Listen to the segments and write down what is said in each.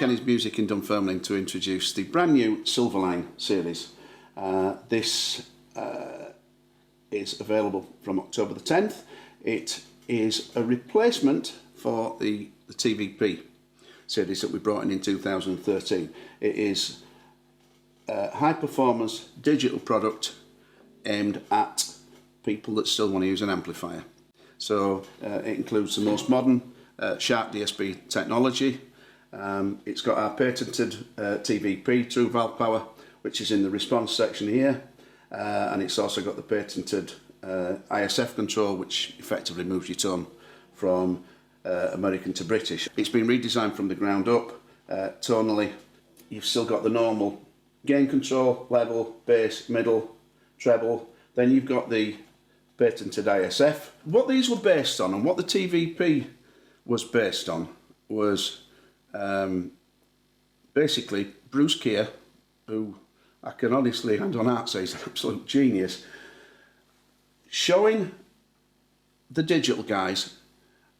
Kenny's Music in Dunfermline to introduce the brand new Silverline Series. This is available from October the 10th. It is a replacement for the TVP series that we brought in 2013. It is a high performance digital product aimed at people that still want to use an amplifier. So it includes the most modern Sharp DSP technology. It's got our patented TVP, True Valve Power, which is in the response section here, and it's also got the patented ISF control, which effectively moves your tone from American to British. It's been redesigned from the ground up. Tonally, you've still got the normal gain control, level, bass, middle, treble. Then you've got the patented ISF. What these were based on and what the TVP was based on was basically Bruce Keir, who I can honestly hand on heart say is an absolute genius, showing the digital guys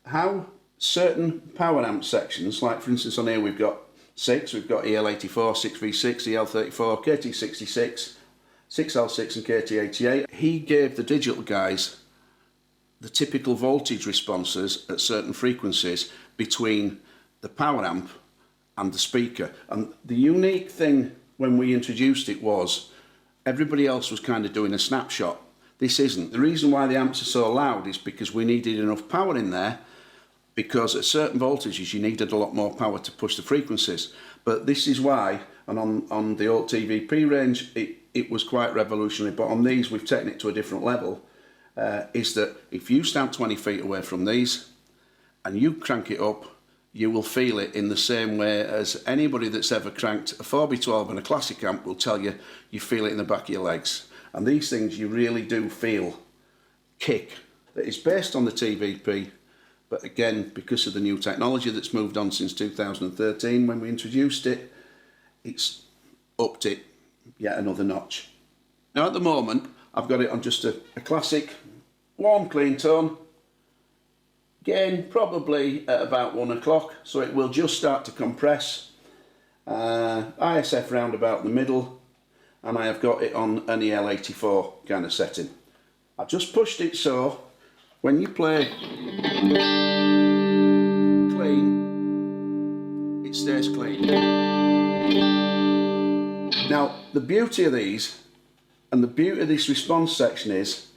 how certain power amp sections, like for instance on here we've got 6, we've got EL84, 6V6, EL34, KT66, 6L6 and KT88. He gave the digital guys the typical voltage responses at certain frequencies between the power amp and the speaker. And the unique thing when we introduced it was everybody else was kind of doing a snapshot. This isn't. The reason why the amps are so loud is because we needed enough power in there, because at certain voltages you needed a lot more power to push the frequencies. But this is why, and on the old TVP range it was quite revolutionary, but on these we've taken it to a different level, is that if you stand 20 feet away from these and you crank it up, you will feel it in the same way as anybody that's ever cranked a 4x12 and a classic amp will tell you. You feel it in the back of your legs. And these things you really do feel kick. That is based on the TVP, but again, because of the new technology that's moved on since 2013 when we introduced it, it's upped it yet another notch. Now at the moment, I've got it on just a classic warm clean tone. Gain probably at about 1 o'clock, so it will just start to compress. ISF round about the middle, and I have got it on an EL84 kind of setting. I just pushed it so when you play clean, it stays clean. Now the beauty of these and the beauty of this response section is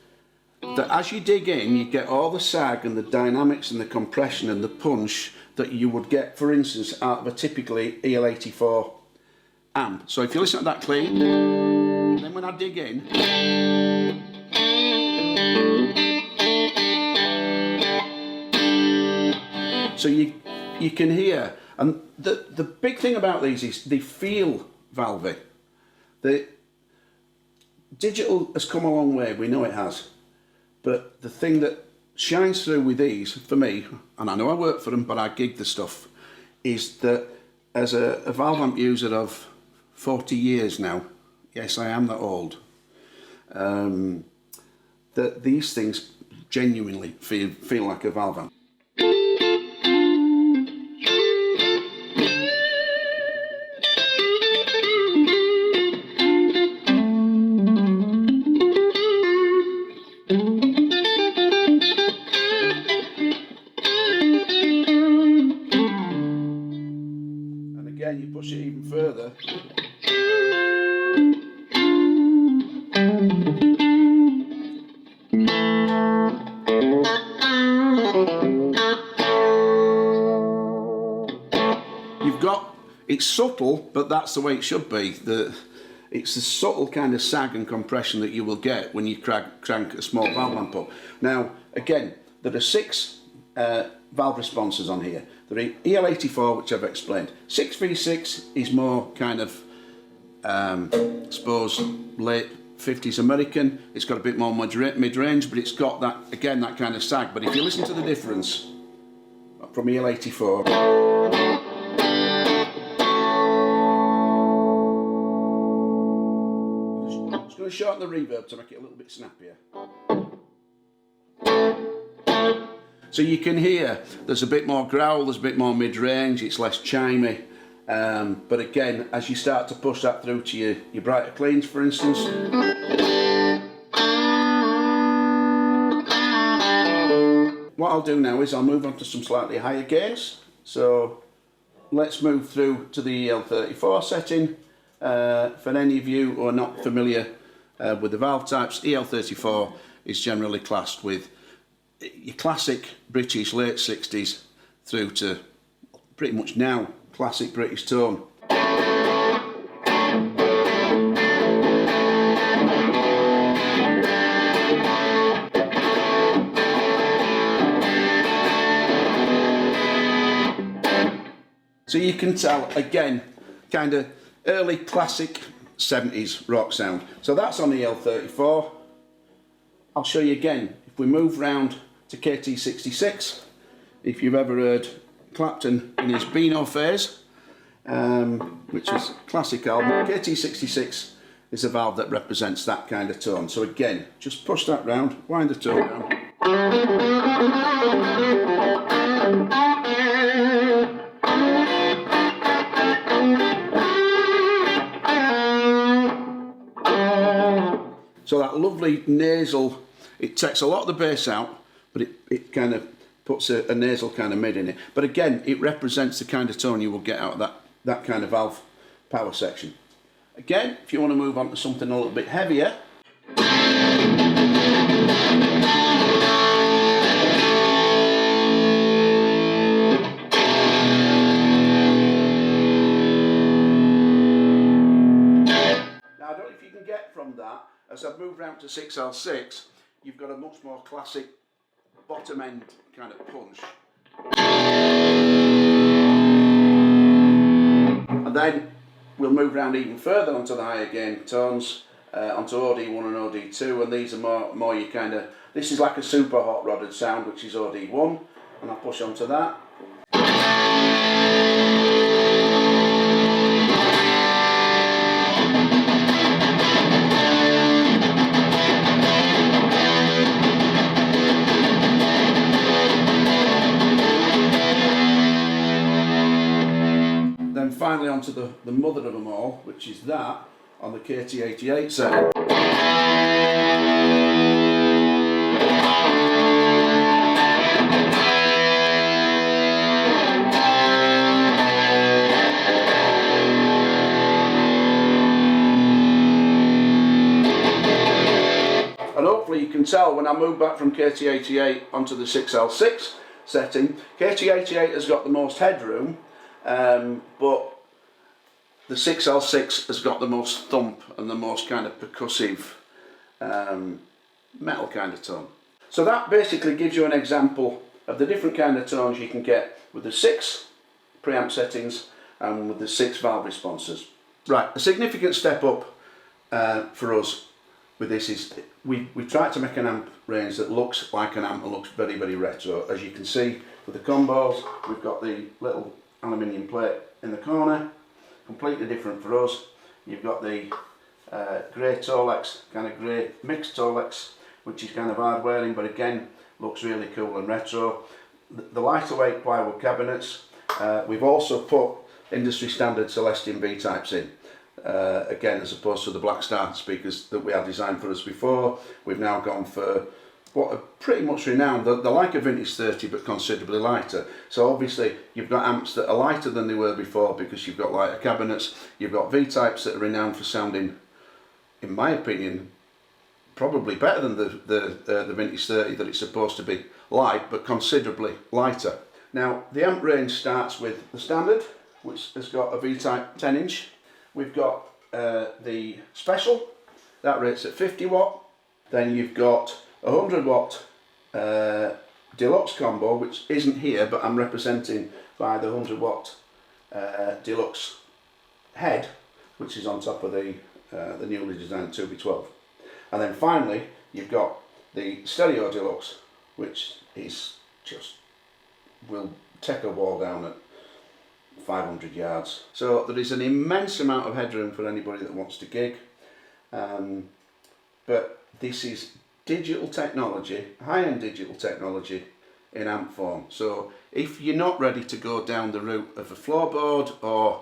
that as you dig in, you get all the sag and the dynamics and the compression and the punch that you would get, for instance, out of a typically EL84 amp. So if you listen to that clean, then when I dig in, so you can hear. And the big thing about these is they feel valvy. The digital has come a long way, we know it has. But the thing that shines through with these, for me, and I know I work for them, but I gig the stuff, is that as a valve amp user of 40 years now, yes, I am that old, that these things genuinely feel like a valve amp. Again, you push it even further. You've got, it's subtle, but that's the way it should be. It's the subtle kind of sag and compression that you will get when you crank a small valve amp up. Now, again, there are 6 valve responses on here. There are EL84, which I've explained. 6V6 is more kind of, I suppose, late 50s American. It's got a bit more mid-range, but it's got that, again, that kind of sag. But if you listen to the difference from EL84, I'm just going to shorten the reverb to make it a little bit snappier. So you can hear there's a bit more growl, there's a bit more mid-range, it's less chimey. But again, as you start to push that through to your brighter cleans, for instance, what I'll do now is I'll move on to some slightly higher gains. So let's move through to the EL34 setting. For any of you who are not familiar with the valve types, EL34 is generally classed with your classic British late 60s through to pretty much now classic British tone. So you can tell, again, kind of early classic 70s rock sound. So that's on the EL34. I'll show you again. If we move round to KT66, if you've ever heard Clapton in his Beano phase, which is a classic album, KT66 is a valve that represents that kind of tone. So again, just push that round, wind the tone down. So that lovely nasal, it takes a lot of the bass out, but it kind of puts a nasal kind of mid in it. But again, it represents the kind of tone you will get out of that kind of valve power section. Again, if you want to move on to something a little bit heavier, from that, as I've moved round to 6L6, you've got a much more classic bottom end kind of punch. And then we'll move round even further onto the higher gain tones, onto OD1 and OD2, and these are more you kind of, this is like a super hot rodded sound, which is OD1, and I'll push onto that. Then finally onto the mother of them all, which is that on the KT88 setting. And hopefully you can tell when I move back from KT88 onto the 6L6 setting, KT88 has got the most headroom, but the 6L6 has got the most thump and the most kind of percussive metal kind of tone. So that basically gives you an example of the different kind of tones you can get with the 6 preamp settings and with the 6 valve responses. Right, a significant step up for us with this is we've tried to make an amp range that looks like an amp and looks very, very retro. As you can see with the combos, we've got the little aluminium plate in the corner, completely different for us. You've got the grey Tolex, kind of grey mixed Tolex, which is kind of hard wearing, but again looks really cool and retro. The lighter weight plywood cabinets. We've also put industry standard Celestion V types in. Again, as opposed to the Blackstar speakers that we had designed for us before, we've now gone for what are pretty much renowned. They're like a Vintage 30 but considerably lighter. So obviously you've got amps that are lighter than they were before because you've got lighter cabinets. You've got V-types that are renowned for sounding, in my opinion, probably better than the Vintage 30 that it's supposed to be light, but considerably lighter. Now the amp range starts with the standard, which has got a V-type 10-inch. We've got the special, that rates at 50 watt. Then you've got a 100 watt deluxe combo, which isn't here, but I'm representing by the 100 watt deluxe head, which is on top of the newly designed 2B12. And then finally, you've got the stereo deluxe, which is just, will take a wall down at 500 yards. So there is an immense amount of headroom for anybody that wants to gig. But this is digital technology, high-end digital technology in amp form. So if you're not ready to go down the route of a floorboard or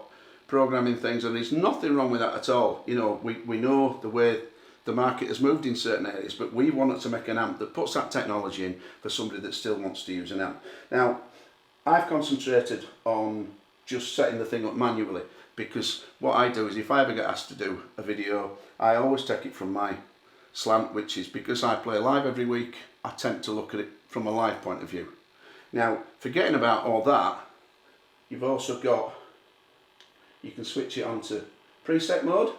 programming things, and there's nothing wrong with that at all. You know, we know the way the market has moved in certain areas, but we wanted to make an amp that puts that technology in for somebody that still wants to use an amp. Now, I've concentrated on just setting the thing up manually, because what I do is if I ever get asked to do a video, I always take it from my slant, which is because I play live every week, I tend to look at it from a live point of view. Now, forgetting about all that, you've also got, you can switch it onto preset mode,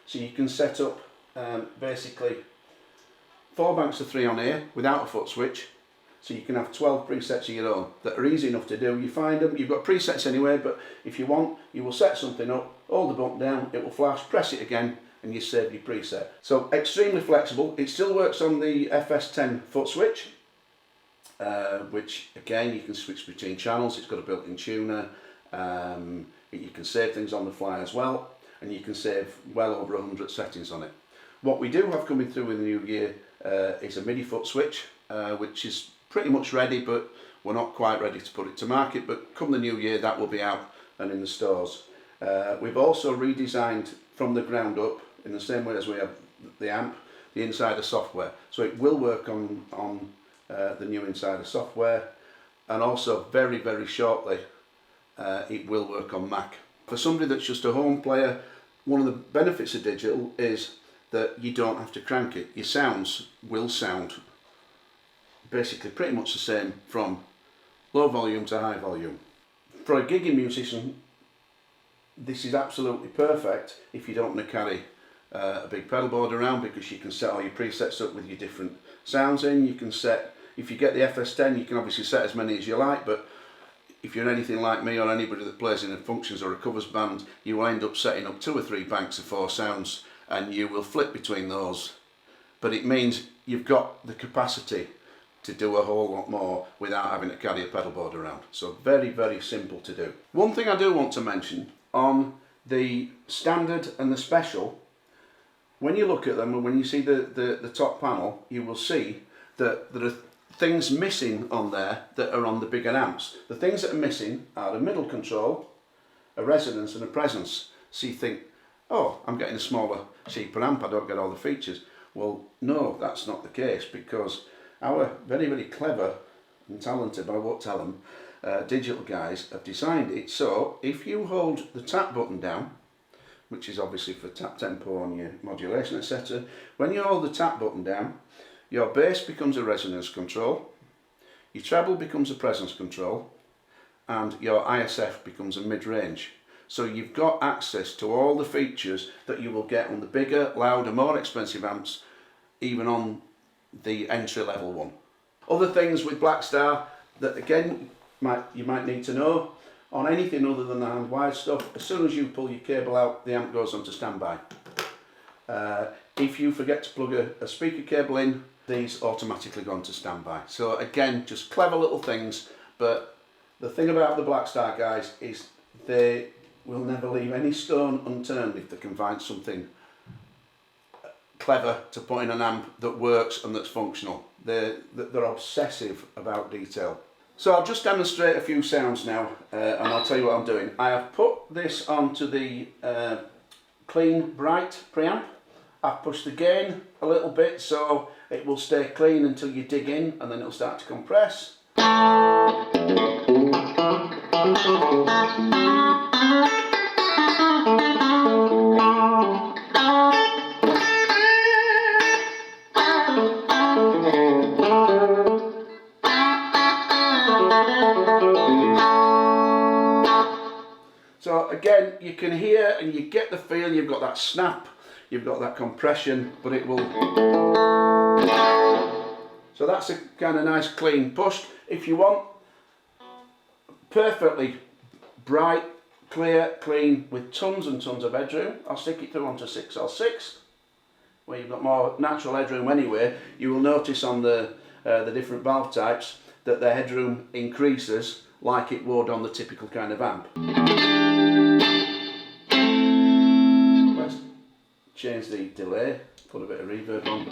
so you can set up basically 4 banks of 3 on here without a foot switch, so you can have 12 presets of your own that are easy enough to do. You find them, you've got presets anyway, but if you want, you will set something up, hold the button down, it will flash, press it again, and you save your preset. So extremely flexible. It still works on the FS10 foot switch, which again you can switch between channels. It's got a built-in tuner. You can save things on the fly as well, and you can save well over 100 settings on it. What we do have coming through in the new year is a MIDI foot switch, which is pretty much ready, but we're not quite ready to put it to market. But come the new year, that will be out and in the stores. We've also redesigned from the ground up, in the same way as we have the amp, the insider software. So it will work on the new insider software, and also very, very shortly it will work on Mac. For somebody that's just a home player, one of the benefits of digital is that you don't have to crank it. Your sounds will sound basically pretty much the same from low volume to high volume. For a gigging musician, this is absolutely perfect if you don't want to carry a big pedal board around, because you can set all your presets up with your different sounds in. You can set, if you get the FS10, you can obviously set as many as you like, but if you're anything like me or anybody that plays in a functions or a covers band, you will end up setting up 2 or 3 banks of 4 sounds, and you will flip between those. But it means you've got the capacity to do a whole lot more without having to carry a pedal board around. So very, very simple to do. One thing I do want to mention on the standard and the special, when you look at them and when you see the top panel, you will see that there are things missing on there that are on the bigger amps. The things that are missing are a middle control, a resonance and a presence. So you think, oh, I'm getting a smaller, cheaper amp, I don't get all the features. Well, no, that's not the case, because our very, very clever and talented, but I won't tell them, digital guys have designed it so if you hold the tap button down, which is obviously for tap tempo on your modulation, etc. When you hold the tap button down, your bass becomes a resonance control, your treble becomes a presence control, and your ISF becomes a mid-range. So you've got access to all the features that you will get on the bigger, louder, more expensive amps, even on the entry-level one. Other things with Blackstar that again you might need to know: on anything other than the hand-wired stuff, as soon as you pull your cable out, the amp goes onto standby. If you forget to plug a speaker cable in, these automatically go onto standby. So again, just clever little things, but the thing about the Blackstar guys is they will never leave any stone unturned if they can find something clever to put in an amp that works and that's functional. They're obsessive about detail. So I'll just demonstrate a few sounds now, and I'll tell you what I'm doing. I have put this onto the clean bright preamp. I've pushed the gain a little bit so it will stay clean until you dig in, and then it'll start to compress. So again, you can hear and you get the feel, you've got that snap, you've got that compression, but it will... So that's a kind of nice clean push. If you want perfectly bright, clear, clean, with tons and tons of headroom, I'll stick it through onto 6L6, where you've got more natural headroom anyway. You will notice on the different valve types that the headroom increases like it would on the typical kind of amp. Let's change the delay, put a bit of reverb on.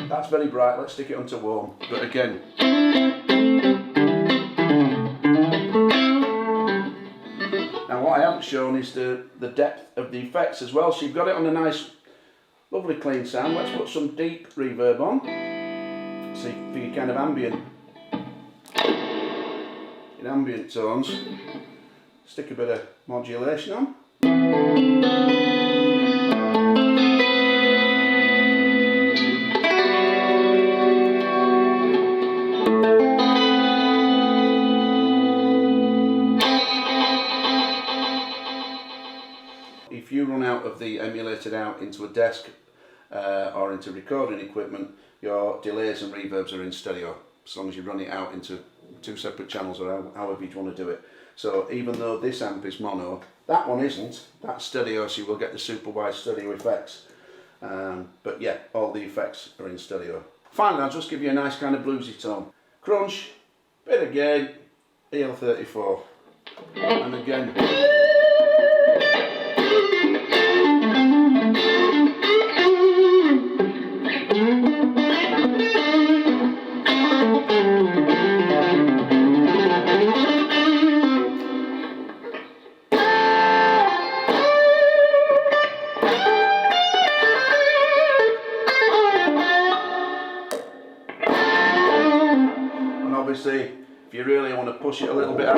That's very bright, let's stick it onto warm, but again. haven't shown is the depth of the effects as well. So you've got it on a nice, lovely clean sound. Let's put some deep reverb on. See, for your kind of ambient tones. Stick a bit of modulation on. If you run out of the emulated out into a desk or into recording equipment, your delays and reverbs are in stereo, as long as you run it out into 2 separate channels or however you want to do it. So even though this amp is mono, that one isn't. That's stereo, so you will get the super wide stereo effects. But yeah, all the effects are in stereo. Finally, I'll just give you a nice kind of bluesy tone. Crunch, bit of gain, EL34, and again. Obviously, if you really want to push it a little bit out,